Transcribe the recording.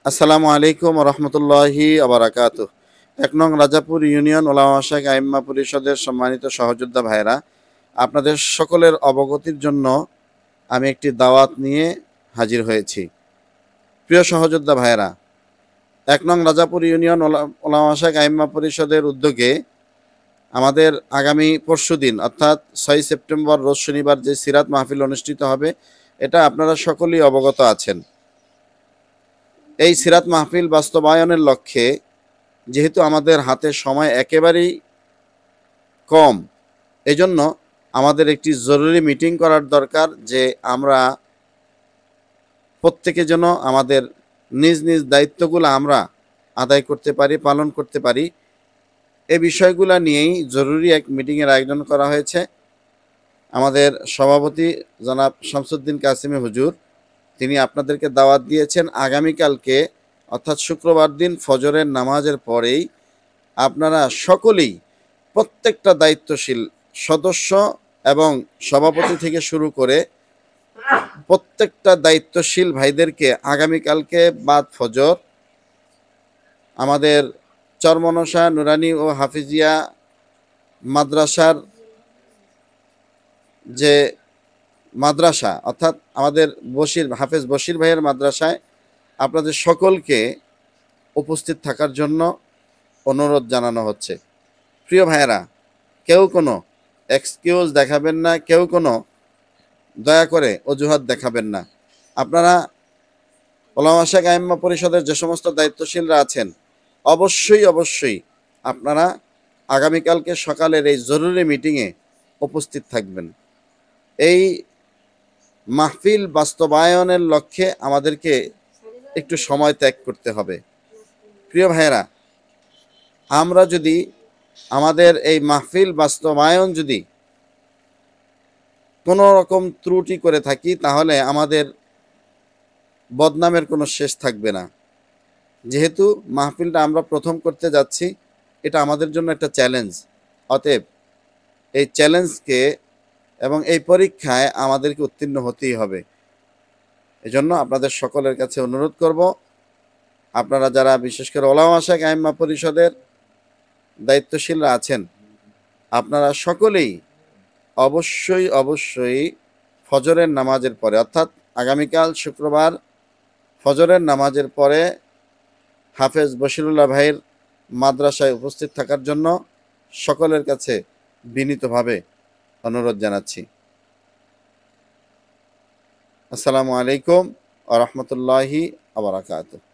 আসসালামু আলাইকুম রহমতুল্লাহি আবরাকাতুহ। ১ নং রাজাপুর ইউনিয়ন ওলামা শাইখ আইম্মা পরিষদের সম্মানিত সহযোদ্ধা ভাইরা, আপনাদের সকলের অবগতির জন্য আমি একটি দাওয়াত নিয়ে হাজির হয়েছি। প্রিয় সহযোদ্ধা ভাইরা, ১ নং রাজাপুর ইউনিয়ন ওলামা শাইখ আইম্মা পরিষদের উদ্যোগে আমাদের আগামী পরশুদিন অর্থাৎ ৬ সেপ্টেম্বর রোজ শনিবার যে সিরাত মাহফিল অনুষ্ঠিত হবে, এটা আপনারা সকলেই অবগত আছেন। এই সিরাত মাহফিল বাস্তবায়নের লক্ষ্যে যেহেতু আমাদের হাতে সময় একেবারেই কম, এজন্য আমাদের একটি জরুরি মিটিং করার দরকার, যে আমরা প্রত্যেকে যেন আমাদের নিজ নিজ দায়িত্বগুলো আমরা আদায় করতে পারি, পালন করতে পারি। এই বিষয়গুলো নিয়েই জরুরি এক মিটিংয়ের আয়োজন করা হয়েছে। আমাদের সভাপতি জনাব শামসুদ্দিন কাসিমি হুজুর, তিনি আপনাদেরকে দাওয়াত দিয়েছেন আগামীকালকে অর্থাৎ শুক্রবার দিন ফজরের নামাজের পরেই আপনারা সকলেই প্রত্যেকটা দায়িত্বশীল সদস্য এবং সভাপতি থেকে শুরু করে প্রত্যেকটা দায়িত্বশীল ভাইদেরকে আগামীকালকে বাদ ফজর আমাদের চরমনসা নুরানি ও হাফিজিয়া মাদ্রাসার যে মাদ্রাসা অর্থাৎ আমাদের হাফেজ বশির ভাইয়ের মাদ্রাসায় আপনাদের সকলকে উপস্থিত থাকার জন্য অনুরোধ জানানো হচ্ছে। প্রিয় ভাইয়েরা, কেউ কোনো এক্সকিউজ দেখাবেন না, কেউ কোনো দয়া করে অজুহাত দেখাবেন না। আপনারা ওলামা শাইখ আইম্মা পরিষদের যে সমস্ত দায়িত্বশীলরা আছেন, অবশ্যই আপনারা আগামীকালকে সকালের এই জরুরি মিটিংয়ে উপস্থিত থাকবেন। এই মাহফিল বাস্তবায়নের লক্ষ্যে আমাদেরকে একটু সময় ত্যাগ করতে হবে। প্রিয় ভাইয়েরা, আমরা যদি আমাদের এই মাহফিল বাস্তবায়ন যদি কোনো রকম ত্রুটি করে থাকি, তাহলে আমাদের বদনামের কোনো শেষ থাকবে না। যেহেতু মাহফিলটা আমরা প্রথম করতে যাচ্ছি, এটা আমাদের জন্য একটা চ্যালেঞ্জ। অতএব এই চ্যালেঞ্জকে এবং এই পরীক্ষায় আমাদেরকে উত্তীর্ণ হতেই হবে। এজন্য আপনাদের সকলের কাছে অনুরোধ করব, আপনারা যারা বিশেষ করে ওলামা শাইখ আইম্মা পরিষদের দায়িত্বশীলরা আছেন, আপনারা সকলেই অবশ্যই ফজরের নামাজের পরে অর্থাৎ আগামীকাল শুক্রবার ফজরের নামাজের পরে হাফেজ বশিরুল্লাহ ভাইয়ের মাদ্রাসায় উপস্থিত থাকার জন্য সকলের কাছে বিনীতভাবে অনুরোধ জানাচ্ছি। আসসালামু আলাইকুম ওয়া রাহমাতুল্লাহি ওয়া বারাকাতুহু।